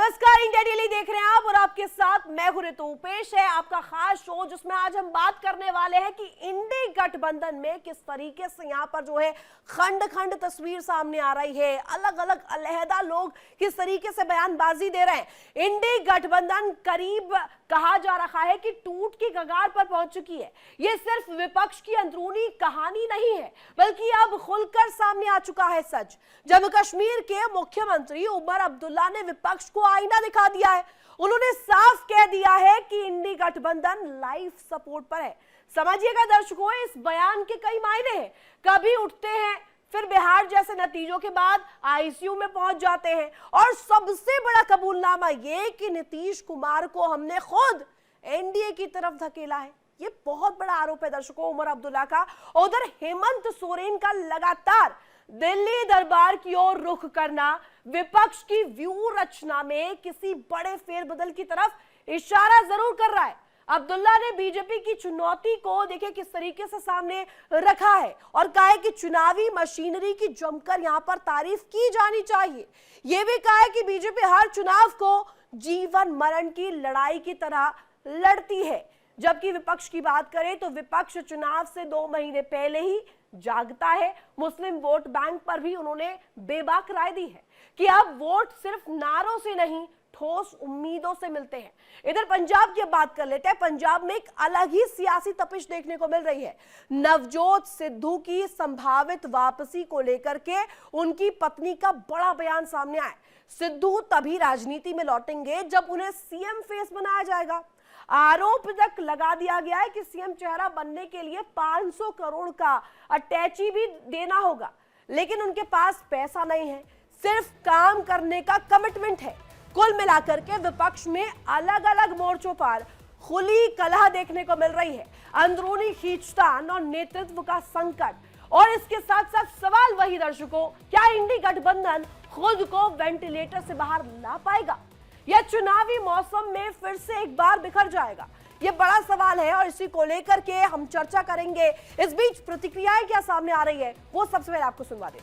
नमस्कार, India daily देख रहे हैं आप और आपके साथ मैं हूं ऋतु। पेश है आपका खास शो जिसमें आज हम बात करने वाले हैं कि इंडी गठबंधन में किस तरीके से यहां पर जो है खंड खंड तस्वीर सामने आ रही है। अलग अलग अलहदा लोग किस तरीके से बयानबाजी दे रहे हैं। इंडी गठबंधन करीब कहा जा रहा है कि टूट की कगार पर पहुंच चुकी है। ये सिर्फ विपक्ष की अंदरूनी कहानी नहीं है, बल्कि अब खुलकर सामने आ चुका है सच। जम्मू कश्मीर के मुख्यमंत्री उमर अब्दुल्ला ने विपक्ष को आईना दिखा दिया है। उन्होंने साफ कह दिया है कि इंडी गठबंधन लाइफ सपोर्ट पर है। समझिएगा दर्शकों, इस बयान के कई मायने हैं। कभी उठते हैं, फिर बिहार जैसे नतीजों के बाद आईसीयू में पहुंच जाते हैं, और सबसे बड़ा कबूलनामा ये कि नीतीश कुमार को हमने खुद एनडीए की तरफ धकेला है। ये बहुत बड़ा आरोप है दर्शकों उमर अब्दुल्ला का। उधर हेमंत सोरेन का लगातार दिल्ली दरबार की ओर रुख करना विपक्ष की व्यू रचना में किसी बड़े फेरबदल की तरफ इशारा जरूर कर रहा है। अब्दुल्ला ने बीजेपी की चुनौती को देखिए किस तरीके से सामने रखा है और कहा है कि चुनावी मशीनरी की जमकर यहां पर तारीफ की जानी चाहिए। यह भी कहा है कि बीजेपी हर चुनाव को जीवन मरण की लड़ाई की तरह लड़ती है। जबकि विपक्ष की बात करें तो विपक्ष चुनाव से 2 महीने पहले ही जागता है। मुस्लिम वोट बैंक पर भी उन्होंने बेबाक राय दी है कि अब वोट सिर्फ नारों से नहीं, ठोस उम्मीदों से मिलते हैं। इधर पंजाब की बात कर लेते हैं। पंजाब में एक अलग ही सियासी तपिश देखने को मिल रही है। नवजोत सिद्धू की संभावित वापसी को लेकर के उनकी पत्नी का बड़ा बयान सामने आया। सिद्धू तभी राजनीति में लौटेंगे जब उन्हें सीएम फेस बनाया जाएगा। आरोप तक लगा दिया गया है कि सीएम चेहरा बनने के लिए 500 करोड़ का अटैची भी देना होगा, लेकिन उनके पास पैसा नहीं है, सिर्फ काम करने का कमिटमेंट है। कुल मिलाकर के विपक्ष में अलग अलग मोर्चों पर खुली कलह देखने को मिल रही है। अंदरूनी खींचतान और नेतृत्व का संकट, और इसके साथ साथ सवाल वही दर्शकों, क्या इंडी गठबंधन खुद को वेंटिलेटर से बाहर ला पाएगा या चुनावी मौसम में फिर से एक बार बिखर जाएगा? ये बड़ा सवाल है और इसी को लेकर के हम चर्चा करेंगे। इस बीच प्रतिक्रियाएं क्या सामने आ रही है वो सबसे पहले आपको सुनवा दें।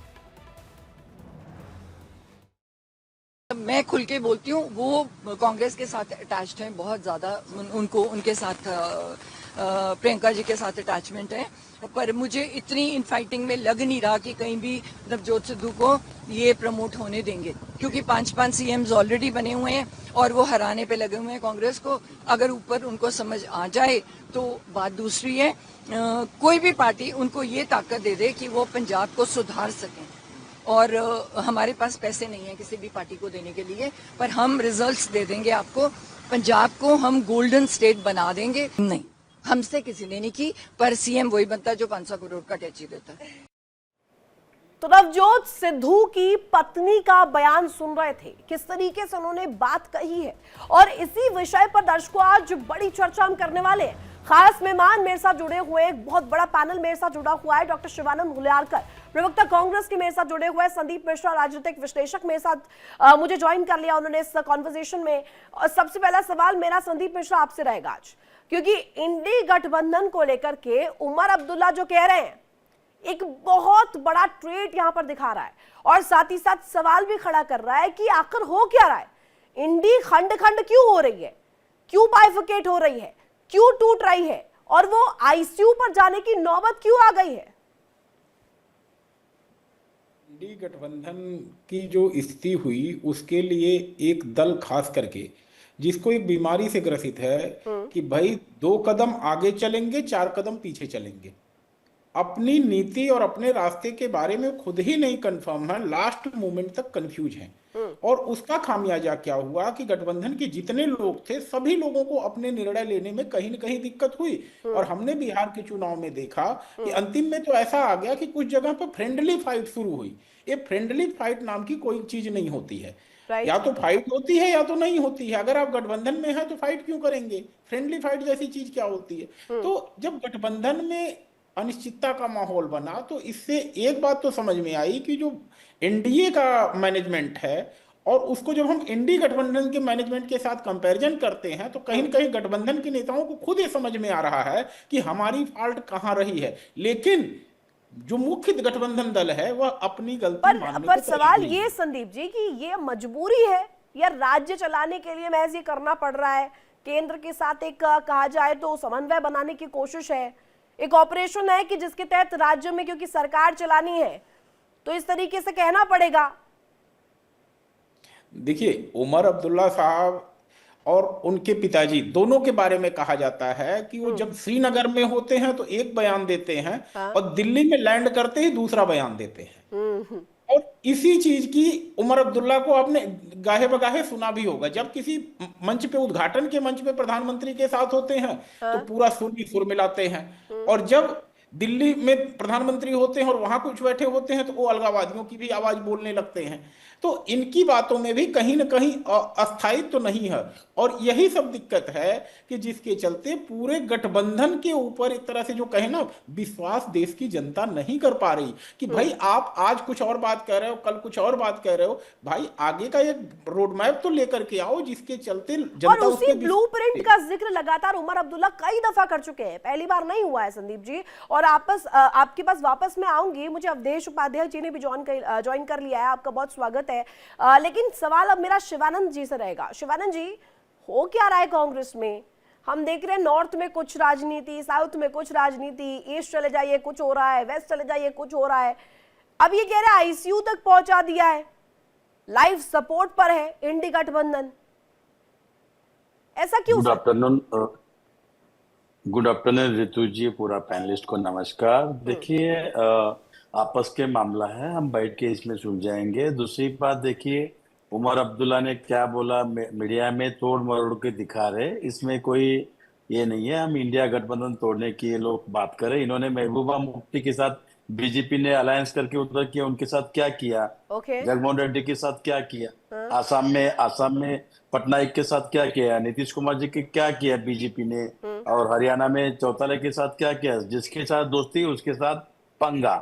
मैं खुल के बोलती हूँ, वो कांग्रेस के साथ अटैच्ड हैं बहुत ज्यादा। उनको उनके साथ प्रियंका जी के साथ अटैचमेंट है, पर मुझे इतनी इनफाइटिंग में लग नहीं रहा कि कहीं भी नवजोत सिद्धू को ये प्रमोट होने देंगे, क्योंकि 5 सीएम्स ऑलरेडी बने हुए हैं और वो हराने पे लगे हुए हैं कांग्रेस को। अगर ऊपर उनको समझ आ जाए तो बात दूसरी है। कोई भी पार्टी उनको ये ताकत दे दे कि वो पंजाब को सुधार सकें, और हमारे पास पैसे नहीं है किसी भी पार्टी को देने के लिए, पर हम रिजल्ट्स दे देंगे आपको। पंजाब को हम गोल्डन स्टेट बना देंगे। नहीं, हमसे किसी ने नहीं की, पर सीएम वही बनता है जो 500 करोड़ का टैक्स देता है। तो नवजोत सिद्धू की पत्नी का बयान सुन रहे थे, किस तरीके से उन्होंने बात कही है, और इसी विषय पर दर्शकों आज बड़ी चर्चा हम करने वाले हैं। खास मेहमान मेरे साथ जुड़े हुए, एक बहुत बड़ा पैनल मेरे साथ जुड़ा हुआ है। डॉक्टर शिवानंद गुलेरिकर, प्रवक्ता कांग्रेस के मेरे साथ जुड़े हुए हैं। संदीप मिश्रा, राजनीतिक विश्लेषक मेरे साथ मुझे ज्वाइन कर लिया उन्होंने इस कॉन्वर्सेशन में। और सबसे पहला सवाल मेरा संदीप मिश्रा आपसे रहेगा आज, क्योंकि इंडी गठबंधन को लेकर के उमर अब्दुल्ला जो कह रहे हैं एक बहुत बड़ा ट्रेट यहां पर दिखा रहा है, और साथ ही साथ सवाल भी खड़ा कर रहा है कि आखिर हो क्या रहा है। इंडी खंड खंड क्यों हो रही है, क्यों बाइफिकेट हो रही है, क्यों टूट रही है, और वो आईसीयू पर जाने की नौबत क्यों आ गई है? इंडी गठबंधन की जो स्थिति हुई उसके लिए एक दल खास करके जिसको एक बीमारी से ग्रसित है कि भाई 2 कदम आगे चलेंगे, 4 कदम पीछे चलेंगे। अपनी नीति और अपने रास्ते के बारे में खुद ही नहीं कंफर्म है, लास्ट मोमेंट तक कंफ्यूज हैं। और उसका खामियाजा क्या हुआ कि गठबंधन के जितने लोग थे सभी लोगों को अपने निर्णय लेने में कहीं न कहीं दिक्कत हुई। और हमने बिहार के चुनाव में देखा कि अंतिम में तो ऐसा आ गया कि कुछ जगह पर फ्रेंडली फाइट शुरू हुई। ये फ्रेंडली फाइट नाम की कोई चीज नहीं होती है, या तो फाइट होती है या तो नहीं होती है। अगर आप गठबंधन में है तो फाइट क्यों करेंगे? फ्रेंडली फाइट जैसी चीज क्या होती है? तो जब गठबंधन में अनिश्चितता का माहौल बना तो इससे एक बात तो समझ में आई कि जो एनडीए का मैनेजमेंट है और उसको जब हम इंडी गठबंधन के मैनेजमेंट के साथ कंपैरिजन करते हैं तो कहीं न कहीं गठबंधन के नेताओं को खुद ये समझ में आ रहा है कि हमारी फॉल्ट कहां रही है। लेकिन जो मुख्य गठबंधन दल है वह अपनी गलती मानने पर सवाल ये संदीप जी कि ये मजबूरी है या राज्य चलाने के लिए महज ये करना पड़ रहा है? केंद्र के साथ एक कहा जाए तो समन्वय बनाने की कोशिश है, एक ऑपरेशन है कि जिसके तहत राज्य में क्योंकि सरकार चलानी है तो इस तरीके से कहना पड़ेगा। देखिए, उमर अब्दुल्ला साहब और उनके पिताजी दोनों के बारे में कहा जाता है कि वो जब श्रीनगर में होते हैं तो एक बयान देते हैं हाँ। और दिल्ली में लैंड करते ही दूसरा बयान देते हैं। हम्म। और इसी चीज की उमर अब्दुल्ला को आपने गाहे बगाहे सुना भी होगा। जब किसी मंच पे, उद्घाटन के मंच पे प्रधानमंत्री के साथ होते हैं तो पूरा सुर ही सुर मिलाते हैं, और जब दिल्ली में प्रधानमंत्री होते हैं और वहां कुछ बैठे होते हैं तो वो अलगाववादियों की भी आवाज बोलने लगते हैं। तो इनकी बातों में भी कहीं ना कहीं अस्थायित्व तो नहीं है, और यही सब दिक्कत है कि जिसके चलते पूरे गठबंधन के ऊपर एक तरह से जो कहे ना, विश्वास देश की जनता नहीं कर पा रही कि भाई आप आज कुछ और बात कह रहे हो, कल कुछ और बात कह रहे हो, भाई आगे का एक रोड मैप तो लेकर के आओ जिसके चलते और जनता उसी ब्लूप्रिंट का जिक्र लगातार उमर अब्दुल्ला कई दफा कर चुके हैं, पहली बार नहीं हुआ है संदीप जी। और आपके पास वापस मैं आऊंगी, मुझे अवधेश उपाध्याय जी ने भी ज्वाइन कर लिया है, आपका बहुत स्वागत है। लेकिन सवाल अब मेरा शिवानंद जी से रहेगा। शिवानंद जी, हो क्या रहा है कांग्रेस में? हम देख रहे हैं नॉर्थ में कुछ राजनीति, साउथ में कुछ राजनीति, ईस्ट चले जाइए कुछ हो रहा है, वेस्ट चले जाइए कुछ हो रहा है। अब ये कह रहे हैं आईसीयू तक पहुंचा दिया है, लाइफ सपोर्ट पर है इंडी गठबंधन, ऐसा क्यों? गुड आफ्टरनून रितु जी, पूरा पैनलिस्ट को नमस्कार। देखिए, आपस के मामला है, हम बैठ के इसमें सुलझाएंगे। दूसरी बात देखिए, उमर अब्दुल्ला ने क्या बोला, मीडिया में तोड़ मरोड़ के दिखा रहे, इसमें कोई ये नहीं है हम इंडिया गठबंधन तोड़ने की ये लोग बात करें। इन्होंने महबूबा मुफ्ती के साथ बीजेपी ने अलायंस करके उधर किया, उनके साथ क्या किया, जगनमोहन रेड्डी के साथ क्या किया, आसाम में पटनायक के साथ क्या किया, नीतीश कुमार जी के क्या किया बीजेपी ने, और हरियाणा में चौटाला के साथ क्या किया, जिसके साथ दोस्ती उसके साथ पंगा।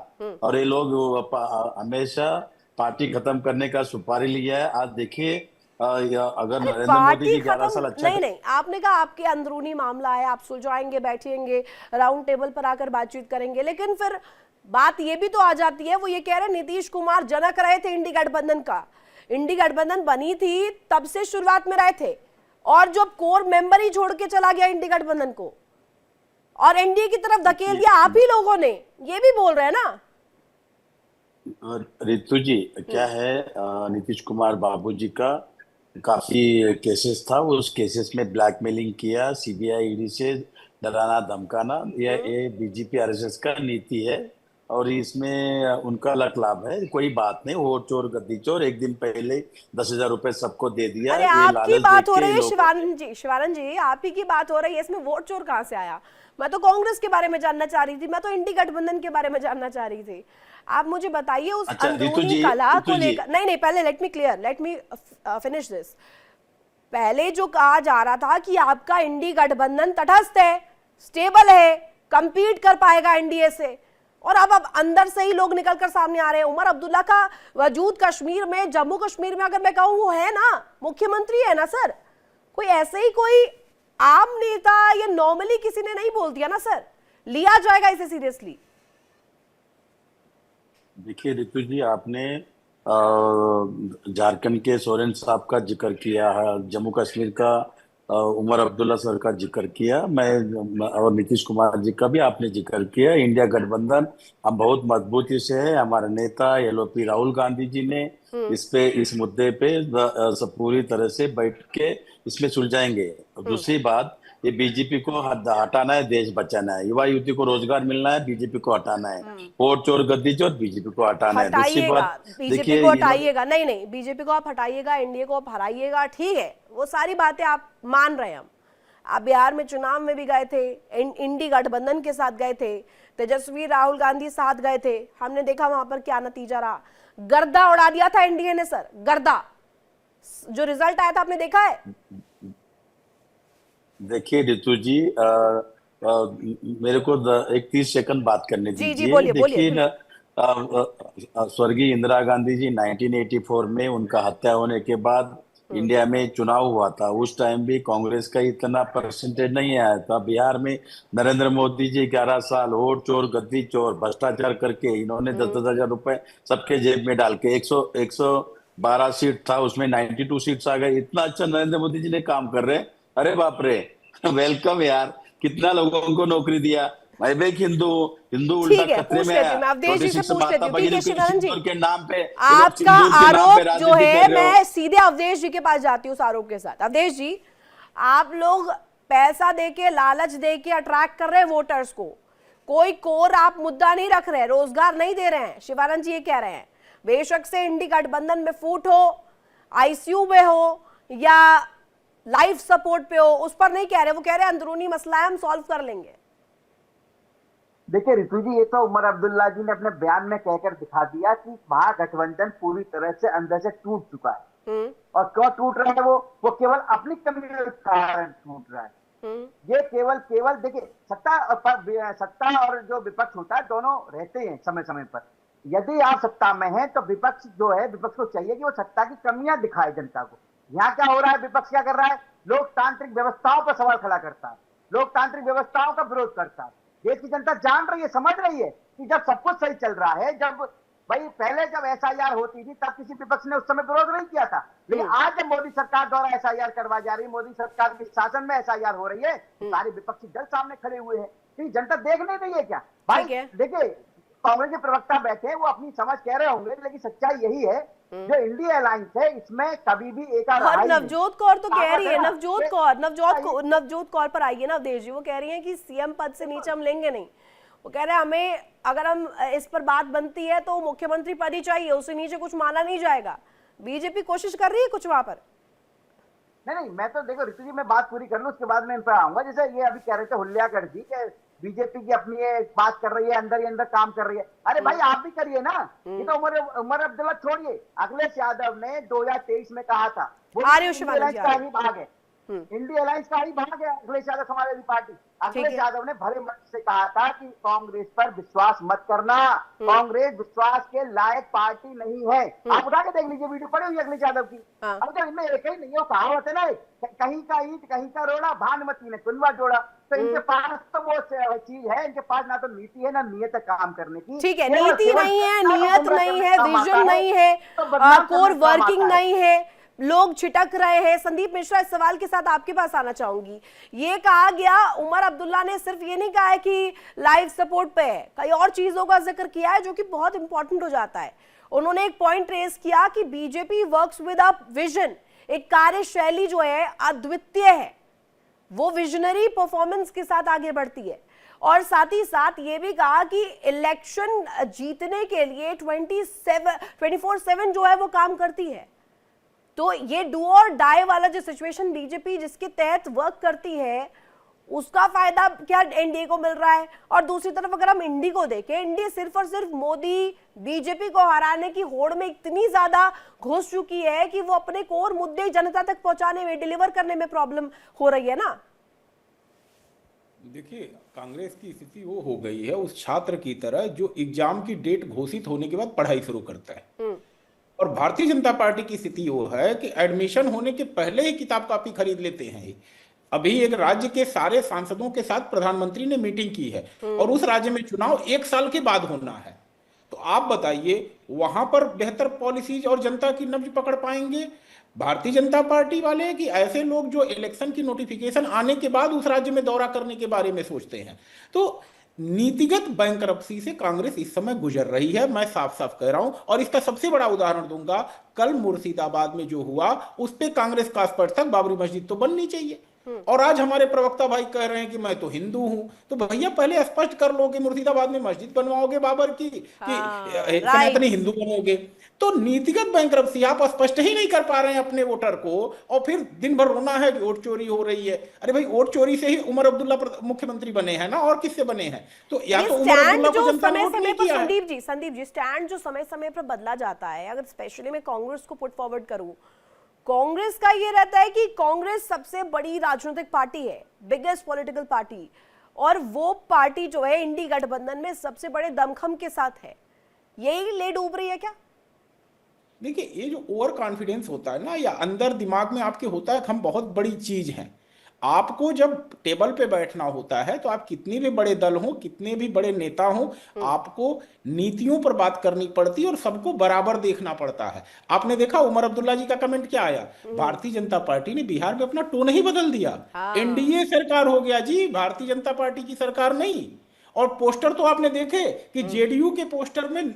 और ये लोग हमेशा पार्टी खत्म करने का सुपारी लिया है। आज देखिए, अगर नरेंद्र मोदी जी 11 साल अच्छा नहीं, आपने कहा आपके अंदरूनी मामला है, आप सुलझाएंगे, बैठेंगे, राउंड टेबल पर आकर बातचीत करेंगे, लेकिन फिर बात ये भी तो आ जाती है, वो ये कह रहे नीतीश कुमार जनक रहे थे इंडी गठबंधन का, इंडी गठबंधन बनी थी तब से शुरुआत में रहे थे, और जो कोर मेंबर ही छोड़ के चला गया इंडी गठबंधन को और एनडीए की तरफ धकेल दिया आप ही लोगों ने, ये भी बोल रहे हैं ना। रितु जी, क्या है, नीतीश कुमार बाबूजी का काफी केसेस था, उस केसेस में ब्लैकमेलिंग किया, सीबीआई ईडी से डराना धमकाना, ये बीजेपी आरएसएस का नीति है, और इसमें उनका लक लाभ है। कोई बात नहीं, वोट चोर गद्दी चोर, एक दिन पहले 10,000 रुपए सबको दे दिया। अरे आपकी बात हो रही है शिवानंद जी, आप ही की बात हो रही है, इसमें वोट चोर कहाँ से आया? मैं तो कांग्रेस के बारे में जानना चाह रही थी, मैं तो इंडी गठबंधन के बारे में जानना चाह रही थी। आप मुझे बताइए उस अंदरूनी कला को लेकर। नहीं, पहले लेट मी फिनिश दिस। पहले जो कहा जा रहा था कि आपका इंडी गठबंधन तटस्थ है, स्टेबल है, कंपीट कर पाएगा एनडीए से, और अब अंदर से ही लोग निकलकर सामने आ रहे हैं। उमर अब्दुल्ला का वजूद कश्मीर में, जम्मू कश्मीर में अगर मैं कहूँ, वो है ना, मुख्यमंत्री है ना सर, कोई ऐसे ही कोई आम नेता या नॉर्मली किसी ने नहीं बोल दिया ना सर, लिया जाएगा इसे सीरियसली। देखिए रितु जी, आपने झारखंड के सोरेन साहब का जिक्र किया है, जम्मू कश्मीर का उमर अब्दुल्ला सर का जिक्र किया, मैं और नीतीश कुमार जी का भी आपने जिक्र किया। इंडिया गठबंधन हम बहुत मजबूती से है, हमारे नेता एलओपी राहुल गांधी जी ने इस मुद्दे पे सब पूरी तरह से बैठ के इसमें सुलझाएंगे। दूसरी बात, ये बीजेपी को हटाना है, देश बचाना है, युवा युवती को रोजगार मिलना है, बीजेपी को हटाना है, वोट चोर गद्दी चोर, बीजेपी को हटाना है। दूसरी बात, बीजेपी को हटाइएगा, नहीं, बीजेपी को आप हटाइएगा, एनडीए को आप हराइएगा, ठीक है, वो सारी बातें आप मान रहे हैं। आप बिहार में चुनाव में भी गए थे, इंडी गठबंधन के साथ गए थे, तेजस्वी राहुल गांधी साथ गए थे, हमने देखा वहां पर क्या नतीजा रहा, गर्दा उड़ा दिया था एनडीए ने सर, गर्दा। जो रिजल्ट आया था आपने देखा है। देखिए रितु जी, मेरे को एक 30 सेकंड बात करने दीजिए। जी, बोलिए। देखिए, स्वर्गीय इंदिरा गांधी जी 1984 में उनका हत्या होने के बाद इंडिया में चुनाव हुआ था, उस टाइम भी कांग्रेस का इतना परसेंटेज नहीं आया था। बिहार में नरेंद्र मोदी जी 11 साल वोट चोर गद्दी चोर भ्रष्टाचार करके इन्होंने 10,000 रुपए सबके जेब में डाल के 100 12 सीट था, उसमें 92 सीट्स आ गए। इतना अच्छा नरेंद्र मोदी जी ने काम कर रहे हैं, अरे बाप रे। वेलकम यार, कितना लोगों को नौकरी दिया। मैं भी एक हिंदू हूँ, हिंदू उल्टा ठीक है, खतरे पूछ में लेती आया। हूँ मैं, अवधेश जी से 26 पूछ लेती माता हूँ। ठीक भगिनी है तुम शिवानंद जी, सिंदूर के नाम पे, आपका सिंदूर के नाम पे आरोप जो राजनीति है, कर रहे हो। मैं सीधे अवधेश जी के पास जाती हूँ उस आरोप के साथ। अवधेश जी, आप लोग पैसा देके, लालच देके अट्रैक्ट कर रहे हैं वोटर्स को, कोई कोर आप मुद्दा नहीं रख रहे हैं, रोजगार नहीं दे रहे हैं। शिवानंद जी ये कह रहे हैं बेशक से इंडी गठबंधन में फूट हो, आईसीयू में हो या लाइफ सपोर्ट पे हो, उस पर नहीं कह रहे, वो कह रहे हैं अंदरूनी मसला है, हम सॉल्व कर लेंगे। देखिए रितु जी, ये तो उमर अब्दुल्ला जी ने अपने बयान में कहकर दिखा दिया कि महागठबंधन पूरी तरह से अंदर से टूट चुका है। और क्यों टूट रहा है वो केवल अपनी कमी के कारण टूट रहा है। ये केवल देखिए, सत्ता और जो विपक्ष होता है दोनों रहते हैं समय समय पर। यदि आप सत्ता में हैं तो विपक्ष जो है, विपक्ष को चाहिए कि वो सत्ता की कमियां दिखाए जनता को। यहाँ क्या हो रहा है, विपक्ष क्या कर रहा है, लोकतांत्रिक व्यवस्थाओं पर सवाल खड़ा करता है, लोकतांत्रिक व्यवस्थाओं का विरोध करता है। देश की जनता जान रही है, समझ रही है कि जब सब कुछ सही चल रहा है, जब भाई पहले जब एसआईआर होती थी तब किसी विपक्ष ने उस समय विरोध नहीं किया था, लेकिन आज जब मोदी सरकार द्वारा एसआईआर करवाई जा रही है, मोदी सरकार के शासन में एसआईआर हो रही है, सारे विपक्षी दल सामने खड़े हुए हैं। तो जनता देख नहीं रही है क्या भाई? देखिए, कांग्रेस के प्रवक्ता बैठे, वो अपनी समझ कह रहे होंगे, लेकिन सच्चाई यही है, जो इंडिया अलायंस है इसमें कभी भी एक और नवजोत कौर तो कह रही है, नवजोत कौर पर आइए ना अवधेश जी, वो कह रही है कि सीएम पद से नीचे हम लेंगे नहीं। वो कह रहे हैं हमें, अगर हम इस पर बात बनती है तो मुख्यमंत्री पद ही चाहिए, उससे नीचे कुछ माना नहीं जाएगा। बीजेपी कोशिश कर रही है कुछ वहां पर? नहीं, मैं तो देखो रितु जी, मैं बात पूरी कर लूं, उसके बाद मैं इन पर आऊंगा। जैसे ये अभी कह रहे थे हुल्लाकर जी के बीजेपी की अपनी बात कर रही है, अंदर ही अंदर काम कर रही है। अरे भाई आप भी करिए ना। ये तो उमर अब्दुल्ला छोड़िए, अखिलेश यादव ने 2023 में कहा था वो का ही भाग है, इंडिया अलायंस का ही भाग है अखिलेश यादव समाजवादी पार्टी। अखिलेश यादव ने भरे मन से कहा था कि कांग्रेस पर विश्वास मत करना, कांग्रेस विश्वास के लायक पार्टी नहीं है। आप उठा के देख लीजिए, वीडियो पड़ी हुई अखिलेश यादव की। अब तो इनमें एक ही नहीं है, कहावत है ना, कहीं का ईंट कहीं का रोड़ा, भानुमती ने कुनबा जोड़ा। तो इनके पास तो वो चीज है, इनके पास ना तो नीति है ना नियत है काम करने की। ठीक है, नीति नहीं है, नियत नहीं है, विजन नहीं है, कोर वर्किंग नहीं है, लोग छिटक रहे हैं। संदीप मिश्रा, इस सवाल के साथ आपके पास आना चाहूंगी। ये कहा गया, उमर अब्दुल्ला ने सिर्फ ये नहीं कहा है कि लाइफ सपोर्ट पे है, कई और चीजों का जिक्र किया है जो कि बहुत इंपॉर्टेंट हो जाता है। उन्होंने एक पॉइंट रेस किया कि BJP works with a vision, एक कार्यशैली जो है अद्वितीय है, वो विजनरी परफॉर्मेंस के साथ आगे बढ़ती है। और साथ ही साथ ये भी कहा कि इलेक्शन जीतने के लिए 24/7 जो है वो काम करती है। तो ये डू और डाई वाला जो सिचुएशन बीजेपी जिसके तहत वर्क करती है, उसका फायदा क्या एनडीए को मिल रहा है? और दूसरी तरफ अगर हम इंडी को देखें, इंडी सिर्फ और सिर्फ मोदी बीजेपी को हराने की होड़ में इतनी ज्यादा घुस चुकी है कि वो अपने कोर मुद्दे जनता तक पहुंचाने में, डिलीवर करने में प्रॉब्लम हो रही है ना। देखिए, कांग्रेस की स्थिति वो हो गई है उस छात्र की तरह जो एग्जाम की डेट घोषित होने के बाद पढ़ाई शुरू करता है। और भारतीय जनता पार्टी की स्थिति वो है कि एडमिशन होने के पहले ही किताब कॉपी खरीद लेते हैं। अभी एक राज्य के सारे सांसदों के साथ प्रधानमंत्री ने मीटिंग की है और उस राज्य में चुनाव 1 साल के बाद होना है। तो आप बताइए, वहां पर बेहतर पॉलिसीज और जनता की नब्ज पकड़ पाएंगे भारतीय जनता पार्टी वाले कि ऐसे लोग जो इलेक्शन की नोटिफिकेशन आने के बाद उस राज्य में दौरा करने के बारे में सोचते हैं? तो नीतिगत बैंकरप्सी से कांग्रेस इस समय गुजर रही है, मैं साफ साफ कह रहा हूं। और इसका सबसे बड़ा उदाहरण दूंगा, कल मुर्शिदाबाद में जो हुआ उस पे कांग्रेस का स्पष्टक बाबरी मस्जिद तो बननी चाहिए। और आज हमारे प्रवक्ता भाई कह रहे हैं कि मैं तो हिंदू हूं। तो भैया पहले स्पष्ट कर लो कि मुर्शिदाबाद में मस्जिद बनवाओगे बाबर की कि सनातनी हिंदू बनोगे। तो नीतिगत बैंकरप्सी आप स्पष्ट ही नहीं कर पा रहे हैं अपने वोटर को, और फिर दिन भर रोना है कि वोट चोरी हो रही है। अरे भाई, वोट चोरी से ही उमर अब्दुल्ला मुख्यमंत्री बने हैं ना, और किससे बने हैं? तो या तो उमर अब्दुल्ला को जनता ने वोट नहीं किया है। संदीप जी, स्टैंड जो समय समय पर बदला जाता है, अगर स्पेशली मैं कांग्रेस को पुट फॉरवर्ड करूं, कांग्रेस का ये रहता है कि कांग्रेस सबसे बड़ी राजनीतिक पार्टी है, बिगेस्ट पॉलिटिकल पार्टी, और वो पार्टी जो है इंडी गठबंधन में सबसे बड़े दमखम के साथ है। यही ले डूब रही है क्या? देखिए, ये जो ओवर कॉन्फिडेंस होता है ना, या अंदर दिमाग में आपके होता है कि हम बहुत बड़ी चीज हैं, आपको जब टेबल पे बैठना होता है तो आप कितने भी बड़े दल हो, कितने भी बड़े नेता हो, आपको नीतियों पर बात करनी पड़ती है और सबको बराबर देखना पड़ता है। आपने देखा उमर अब्दुल्ला जी का कमेंट क्या आया, भारतीय जनता पार्टी ने बिहार में अपना टोन ही बदल दिया, हाँ। एनडीए सरकार हो गया जी, भारतीय जनता पार्टी की सरकार नहीं। और पोस्टर तो आपने देखे कि जेडीयू के पोस्टर में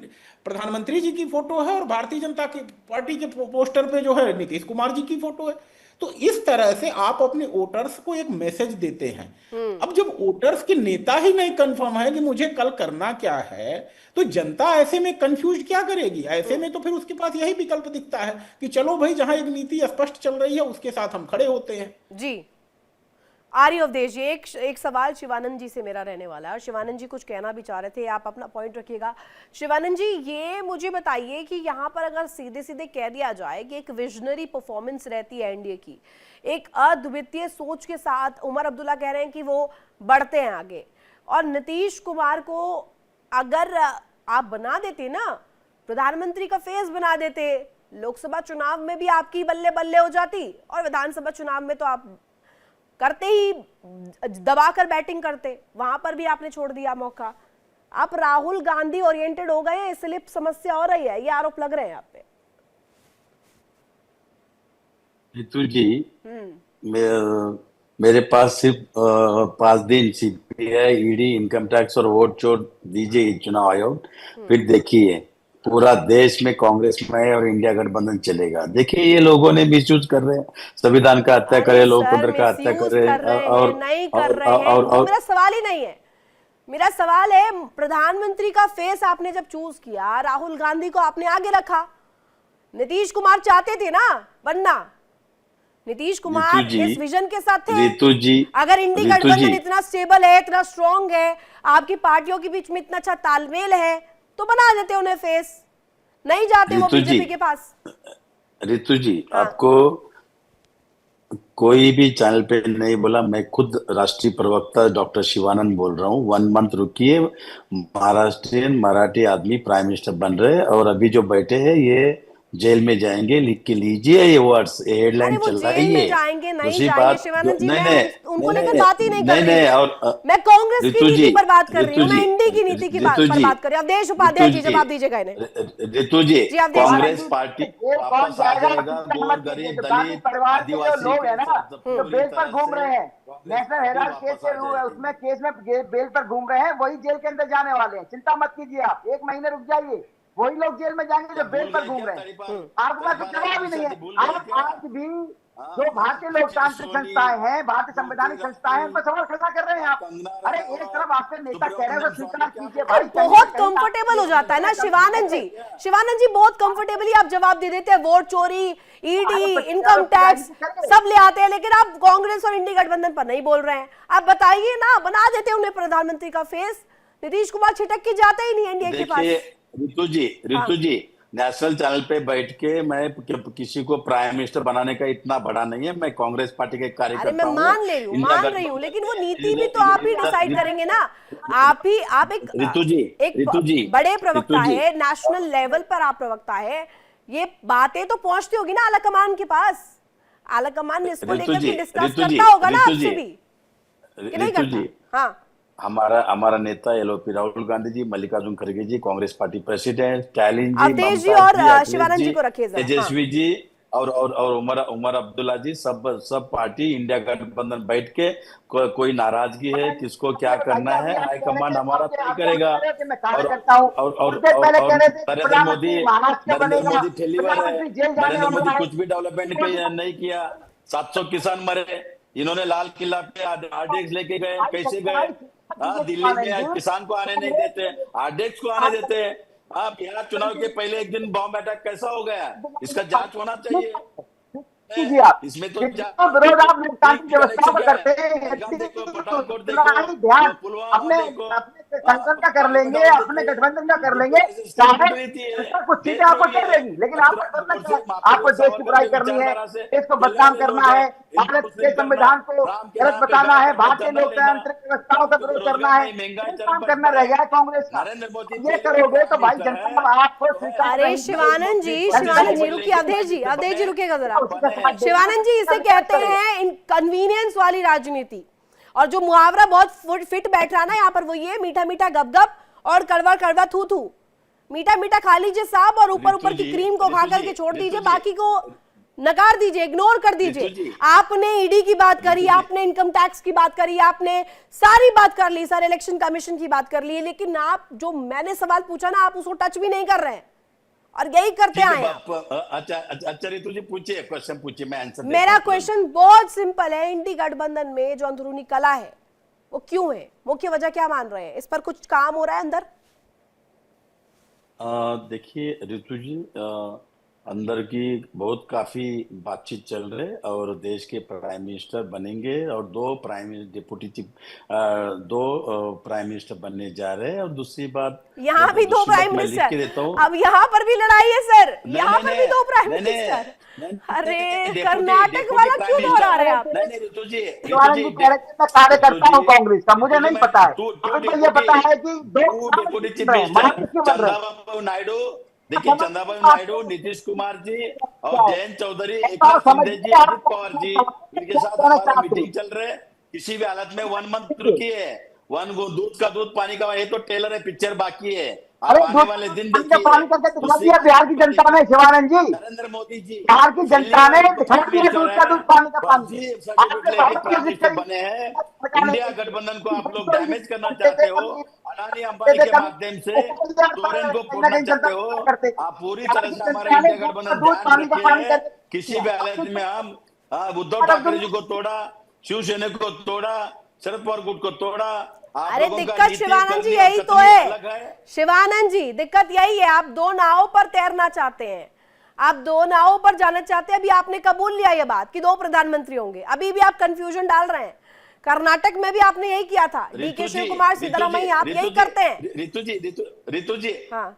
प्रधानमंत्री जी की फोटो है और भारतीय जनता की पार्टी के पोस्टर पे जो है नीतीश कुमार जी की फोटो है। तो इस तरह से आप अपने वोटर्स को एक मैसेज देते हैं। अब जब वोटर्स के नेता ही नहीं कंफर्म है कि मुझे कल करना क्या है, तो जनता ऐसे में कंफ्यूज क्या करेगी? ऐसे में तो फिर उसके पास यही विकल्प दिखता है कि चलो भाई, जहां एक नीति स्पष्ट चल रही है उसके साथ हम खड़े होते हैं। जी आर्य अवधेश जी, एक सवाल शिवानंद जी से मेरा रहने वाला है और शिवानंद जी कुछ कहना भी चाह रहे थे, आप अपना पॉइंट रखिएगा। शिवानंद जी, ये मुझे बताइए कि यहाँ पर अगर सीधे सीधे कह दिया जाए कि एक विजनरी परफॉर्मेंस रहती है एनडीए की, एक अद्वितीय सोच के साथ उमर अब्दुल्ला कह रहे हैं कि वो बढ़ते हैं आगे, और नीतीश कुमार को अगर आप बना देते ना, प्रधानमंत्री का फेस बना देते, लोकसभा चुनाव में भी आपकी बल्ले बल्ले हो जाती और विधानसभा चुनाव में तो आप करते ही दबाकर बैटिंग करते, वहां पर भी आपने छोड़ दिया मौका। आप राहुल गांधी ओरिएंटेड हो गए, इसलिए समस्या हो रही है, ये आरोप लग रहे हैं आप पे। ऋतु जी, मेरे पास सिर्फ 5 दिन सीपीआई, ईडी, इनकम टैक्स और वोट छोड़ दीजिए चुनाव आयोग, फिर देखिए पूरा देश में कांग्रेस में और इंडिया गठबंधन चलेगा। देखिए ये लोगों ने मिसयूज कर रहे हैं, संविधान का हत्या करे, लोकतंत्र का हत्या कर रहे हैं और नहीं कर रहे हैं, वो मेरा सवाल ही नहीं है। मेरा सवाल है, प्रधानमंत्री का फेस आपने जब चूज किया, राहुल गांधी को आपने आगे रखा, नीतीश कुमार चाहते थे ना बनना, नीतीश कुमार इस विजन के साथ थे। ऋतु जी, अगर इंडी गठबंधन इतना स्टेबल है, इतना स्ट्रांग है, आपकी पार्टियों के बीच में इतना अच्छा तालमेल है, तो बना देते उन्हें फेस, नहीं जाते वो बीजेपी के पास। ऋतु जी, आपको कोई भी चैनल पे नहीं बोला, मैं खुद राष्ट्रीय प्रवक्ता डॉक्टर शिवानंद बोल रहा हूँ। 1 मंथ रुकिए, महाराष्ट्रियन मराठी आदमी प्राइम मिनिस्टर बन रहे हैं और अभी जो बैठे हैं ये जेल में जाएंगे, लिख के लीजिए ये वर्ड्स, हेडलाइन चलाइए। दूसरी बात, शिवानंद जी, मैं उनको लेकर बात ही नहीं कर रही, और मैं कांग्रेस की नीति पर बात कर रही हूँ, मैं इंडी की नीति की बात पर बात कर रही हूँ। अवधेश उपाध्याय जी जवाब दीजिएगा इन्हें। ऋतु जी, कांग्रेस पार्टी वापस आ जाएगा, गरीब दलित आदिवासी लोग है ना जो बेल पर घूम रहे हैं, नेशनल हेराल्ड केस है उसमें केस में बेल पर घूम रहे हैं, वही जेल के अंदर जाने वाले हैं। चिंता मत कीजिए आप, 1 महीने रुक जाइए, वही लोग जेल में जाएंगे जो बेल पर घूम रहे हैं। आपके पास जवाब ही नहीं है। आप आज भी जो भारतीय लोकतांत्रिक संस्थाएं हैं, भारतीय संवैधानिक संस्थाएं हैं, उन पर सवाल खड़ा कर रहे हैं आप। अरे एक तरफ आपके नेता कह रहे हैं तो स्वीकार कीजिए भाई। बहुत कंफर्टेबल हो जाता है ना शिवानंद जी, बहुत कंफर्टेबली आप जवाब दे देते हैं, वोट चोरी, ईडी, इनकम टैक्स सब ले आते हैं, लेकिन आप कांग्रेस और इंडी गठबंधन पर नहीं बोल रहे हैं। आप बताइए ना, बना देते हैं उन्हें प्रधानमंत्री का फेस, नीतीश कुमार छिटक के जाते ही नहीं एनडीए के पास। ऋतु जी, नेशनल चैनल पे बैठ के मैं किसी को प्राइम मिनिस्टर बनाने का इतना बड़ा नहीं है, मैं कांग्रेस पार्टी के कार्यकर्ता हूं। मैं मान रही हूँ, लेकिन वो नीति भी तो आप ही डिसाइड करेंगे ना। आप एक बड़े प्रवक्ता है, नेशनल लेवल पर आप प्रवक्ता है, ये बातें तो पहुंचती होगी ना आला कमान के पास। आला कमान ने इसको लेकर डिस्कस करता होगा ना आपसे भी, कि नहीं करता? हाँ, हमारा नेता एलओपी राहुल गांधी जी, मल्लिकार्जुन खड़गे जी, कांग्रेस पार्टी प्रेसिडेंट, स्टालिन जी, अवधेश जी और शिवानंद जी को रखिए, तेजस्वी जी और उमर अब्दुल्ला जी, सब पार्टी इंडिया गठबंधन बैठ के कोई नाराजगी है, किसको क्या करना है, हाईकमान हमारा तय करेगा। और नरेंद्र मोदी ठेलीवर है, नरेंद्र मोदी कुछ भी डेवलपमेंट नहीं किया। 700 किसान मरे, इन्होंने लाल किला पे आरडीएक्स लेके गए, कैसे गए? दिल्ली में किसान को आने नहीं देते, आरडीएक्स को आने देते हैं। बिहार चुनाव के पहले एक दिन बॉम्ब अटैक कैसा हो गया, इसका जांच होना चाहिए। इसमें तो विरोध आप लोकतांत्रिक व्यवस्था पर करते हैं। पठानकोट देखो, पुलवामा देखो, संगठन का कर लेंगे, अपने गठबंधन का कर लेंगे, चाहे कुछ चीजें आपको कर लेगी, लेकिन आपको करना क्या है? आपको देश की बुराई करनी है, देश को बदनाम करना है, भारत के संविधान को गलत बताना है, भारतीय लोकतांत्रिक व्यवस्थाओं का विरोध करना है, काम करना रह गया है कांग्रेस का। ये करोगे तो भाई जनता आपको स्वीकार अरे शिवानंद जी रुकिए, अवधेश जी रुकिएगा जरा। शिवानंद जी, इसे कहते हैं कन्वीनियंस वाली राजनीति, और जो मुहावरा बहुत फिट बैठ रहा ना यहाँ पर वो ये मीठा मीठा गप और कड़वा कड़वा थू थू। मीठा मीठा खा लीजिए साहब और ऊपर ऊपर की क्रीम को खा करके छोड़ दीजिए, बाकी को नकार दीजिए, इग्नोर कर दीजिए। आपने ईडी की बात करी, आपने इनकम टैक्स की बात करी, आपने सारी बात कर ली, सारे इलेक्शन कमीशन की बात कर ली, लेकिन आप जो मैंने सवाल पूछा ना आप उसको टच भी नहीं कर रहे हैं और यही करते आए। अच्छा ऋतु जी पूछिए, क्वेश्चन पूछिए, मैं आंसर। मेरा क्वेश्चन बहुत सिंपल है, इंडी गठबंधन में जो अंदरूनी कला है वो क्यों है, मुख्य वजह क्या मान रहे हैं, इस पर कुछ काम हो रहा है अंदर? देखिए ऋतु जी, अंदर की बहुत काफी बातचीत चल रही है और देश के प्राइम मिनिस्टर बनेंगे और दो प्राइम मिनिस्टर बनने जा रहे हैं। और दूसरी बात, यहाँ भी दो प्राइम मिनिस्टर, अब यहाँ पर भी लड़ाई है सर, यहाँ पर भी दो प्राइम मिनिस्टर। अरे कर्नाटक वाला क्यों दोहरा रहे हैं आप? नहीं ऋतु जी, मैं कार्यकर्ता हूँ कांग्रेस का, मुझे नहीं पता है, ये पता है कि deputy chief minister Chandrababu Naidu, देखिए चंद्रबाबू नायडू, नीतीश कुमार जी और जयंत चौधरी, एकनाथ शिंदे जी, अजित पवार जी, इनके साथ हमारा मीटिंग चल रहे हैं। किसी भी हालत में 1 मंथ रुकिए, दूध का दूध पानी का, ये तो टेलर है, पिक्चर बाकी है। आप आने वाले दिन देखिए, पानी करके दिखा दिया बिहार की जनता ने, शिवानंद जी, नरेंद्र मोदी जी, बिहार की जनता ने दिखा दिया दूध का दूध पानी का पानी। प्राइम मिनिस्टर बने हैं। इंडिया गठबंधन को आप लोग डैमेज करना चाहते हो, अडानी अंबानी के माध्यम से सोरेन को फोड़ना चाहते हो। आप पूरी तरह से हमारा इंडिया गठबंधन ध्यान रखिए। किसी भी हालत में हम उद्धव ठाकरे जी को तोड़ा, शिवसेना को तोड़ा, शरद पवार गुट को तोड़ा। अरे दिक्कत शिवानंद जी यही तो है, शिवानंद जी दिक्कत यही है, आप दो नावों पर तैरना चाहते हैं, आप दो नावों पर जाना चाहते हैं। अभी आपने कबूल लिया ये बात कि दो प्रधानमंत्री होंगे, अभी भी आप कंफ्यूजन डाल रहे हैं। कर्नाटक में भी आपने यही किया था, डीके शिव कुमार, सिद्धरामैया, आप यही करते हैं। ऋतु जी, हाँ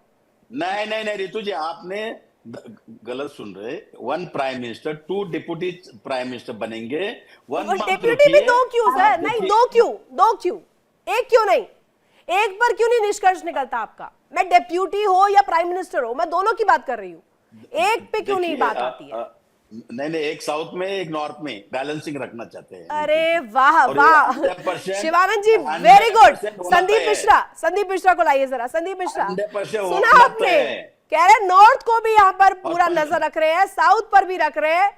नहीं ऋतु जी, आपने गलत सुन रहे। 1 prime minister, 2 deputy prime minister बनेंगे। डिप्यूटी भी 2 क्यों सर? नहीं 2 क्यों? एक क्यों नहीं? एक पर क्यों नहीं निष्कर्ष निकलता आपका? मैं डिप्यूटी हो या प्राइम मिनिस्टर हो, मैं दोनों की बात कर रही हूँ, एक पे क्यों नहीं बात आती है? नहीं, एक साउथ में एक नॉर्थ में बैलेंसिंग रखना चाहते हैं। अरे वाह शिवानंद जी, वेरी गुड। संदीप मिश्रा को लाइए जरा। संदीप मिश्रा, सुना आपने? कह रहे नॉर्थ को भी यहाँ पर पूरा नजर रख रहे हैं, साउथ पर भी रख रहे हैं,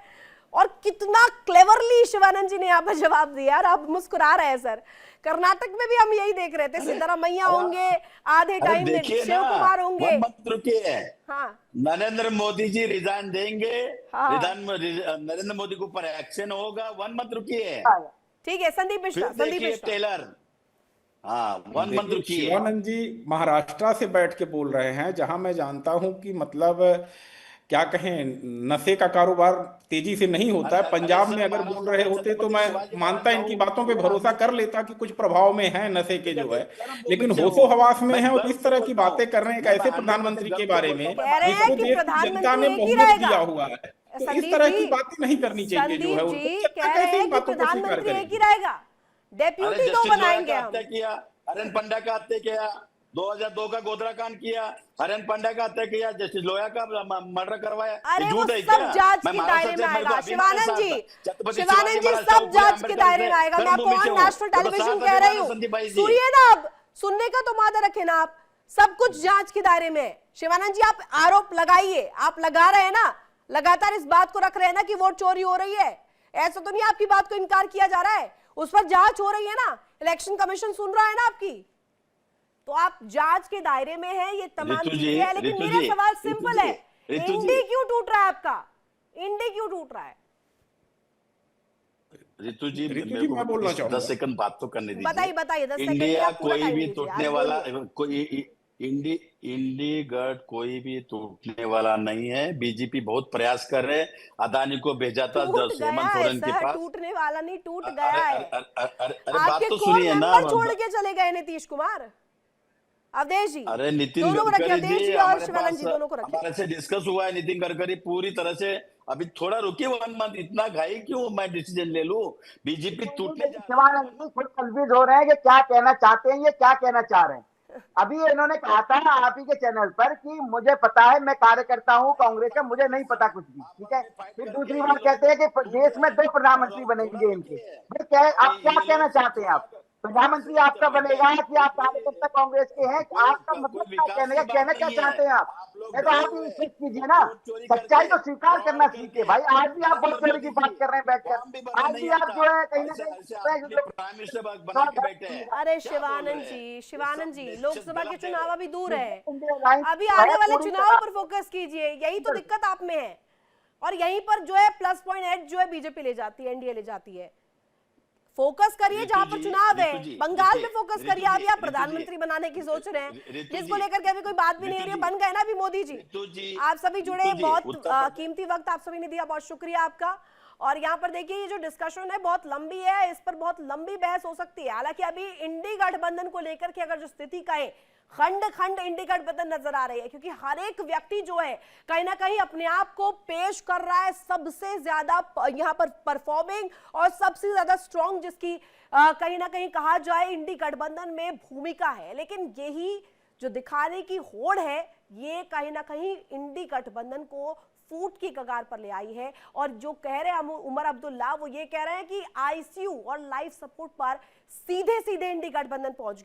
और कितना क्लेवरली शिवानंद जी ने यहाँ पर जवाब दिया, और आप मुस्कुरा रहे हैं सर। कर्नाटक में भी हम यही देख रहे थे, सिद्धरामैया होंगे आधे टाइम में, शिव कुमार होंगे। हाँ, नरेंद्र मोदी जी रिजाइन देंगे, नरेंद्र मोदी के ऊपर एक्शन होगा। 1 मंथ रुकिए, ठीक है। संदीप मिश्रा टेलर, हाँ 1 मंथ रुकिए। शिवानंद जी महाराष्ट्र से बैठ के बोल रहे हैं, जहां मैं जानता हूं कि मतलब क्या कहें, नशे का कारोबार तेजी से नहीं होता है। पंजाब में अगर बोल रहे होते तो मैं मानता, इनकी बातों पे भरोसा कर लेता कि कुछ प्रभाव में है नशे के जो है, लेकिन होशो हवास में है और इस तरह की बातें कर रहे हैं एक ऐसे प्रधानमंत्री के बारे में जिसको देश की जनता ने बहुमत दिया हुआ है। तो इस तरह की बातें नहीं करनी चाहिए जो है उनको। कैसे इन बातों को स्वीकार करेंगे? डेप्यूटी तो बनाएंगे हम। हरेन पंड्या का हत्या किया, 2002 का गोधरा कांड किया, हरेन पंड्या का हत्या किया, जस्टिस लोया का मर्डर करवाया। अरे वो सब जांच के दायरे में आएगा शिवानंद जी, सब जांच के दायरे में आएगा। मैं आपको ऑन नेशनल टेलीविजन कह रही हूँ, सुनिए ना, अब सुनने का तो मादा रखे ना आप। सब कुछ जांच के दायरे में। शिवानंद जी आप आरोप लगाइए, आप लगा रहे हैं ना, लगातार इस बात को रख रहे हैं ना कि वोट चोरी हो रही है। ऐसा तो नहीं आपकी बात को इनकार किया जा रहा है, उस पर जांच हो रही है ना, इलेक्शन कमीशन सुन रहा है ना आपकी, तो आप जांच के दायरे में है। ये तमाम चीजें हैं, लेकिन मेरा सवाल सिंपल है, इंडी क्यों टूट रहा है आपका? इंडी क्यों टूट रहा है? ऋतु जी मैं बोलना चाहूंगा, 10 सेकंड बात तो करने दीजिए। बताइए 10 सेकंड। इंडिया कोई भी टूटने वाला, कोई इंडी गठ कोई भी टूटने वाला नहीं है। बीजेपी बहुत प्रयास कर रहे हैं। अदानी को भेजा था हेमंत सोरेन के पास। टूटने वाला नहीं, टूट गया है। अरे बात तो सुनिए ना, छोड़ के चले गए नीतीश कुमार। अवधेश जी, अरे नितिन दोनों को रखिए, गडकरी अवधेश जी जी और हमारे शिवानंद पास जी दोनों को रखिए। हमारे से डिस्कस हुआ है। नितिन गडकरी पूरी तरह से अभी थोड़ा रुकिए 1 मंथ, इतना घाई क्यों मैं डिसीजन ले लूं? बीजेपी टूटने जा रही शिवानंद जी खुद कंफ्यूज हो रहे हैं कि क्या कहना चाहते हैं, ये क्या कहना चाह रहे हैं। अभी इन्होंने कहा था आप ही के चैनल पर कि मुझे पता है, मैं कार्यकर्ता हूं कांग्रेस का, मुझे नहीं पता कुछ भी, ठीक है। फिर दूसरी बार कहते हैं कि देश में 2 प्रधानमंत्री बनेंगे इनके। भाई क्या आप क्या कहना चाहते हैं? आप प्रधानमंत्री आपका बनेगा कि आप कार्यकर्ता कांग्रेस के हैं? आपका मतलब क्या कहने का, कहना क्या चाहते हैं आप? नहीं तो आप ही चेक कीजिए ना, सच्चाई तो स्वीकार करना सीखिए भाई। आज भी आप बहुत चोरी की बात कर रहे हैं बैठकर, आज भी आप जो है कहीं ना कहीं प्राइम मिनिस्टर बना के बैठे हैं। अरे शिवानंद जी, लोकसभा के चुनाव अभी दूर है, अभी जो है आने वाले पूरी चुनाव तरह- पर फोकस कीजिए। यही तो दिक्कत आप में है, और यहीं पर जो है प्लस पॉइंट एड जो है बीजेपी ले जाती है, एनडीए ले जाती है। फोकस करिए जहां पर चुनाव है, बंगाल में फोकस करिए। अभी आप प्रधानमंत्री बनाने की सोच रहे हैं, जिसको लेकर के अभी कोई बात भी नहीं हो रही है। बन गए ना अभी मोदी जी। आप सभी जुड़े, बहुत कीमती वक्त आप सभी ने दिया, बहुत शुक्रिया आपका। और यहाँ पर देखिए ये जो डिस्कशन है बहुत लंबी है, इस पर बहुत लंबी बहस हो सकती है। हालांकि अभी इंडी गठबंधन को लेकर के अगर जो स्थिति कहें, खंड खंड इंडी गठबंधन नजर आ रही है, क्योंकि हर एक व्यक्ति जो है कहीं ना कहीं अपने आप को पेश कर रहा है सबसे ज्यादा यहाँ पर परफॉर्मिंग और सबसे ज्यादा स्ट्रॉन्ग, जिसकी कहीं ना कहीं कहा जाए इंडी गठबंधन में भूमिका है। लेकिन यही जो दिखाने की होड़ है, ये कहीं ना कहीं इंडी गठबंधन को फूट की कगार पर ले आई है। और जो कह रहे हैं उमर अब्दुल्ला, वो ये कह रहे हैं कि आईसीयू और लाइफ सपोर्ट पर सीधे सीधे इंडी गठबंधन पहुंच गया।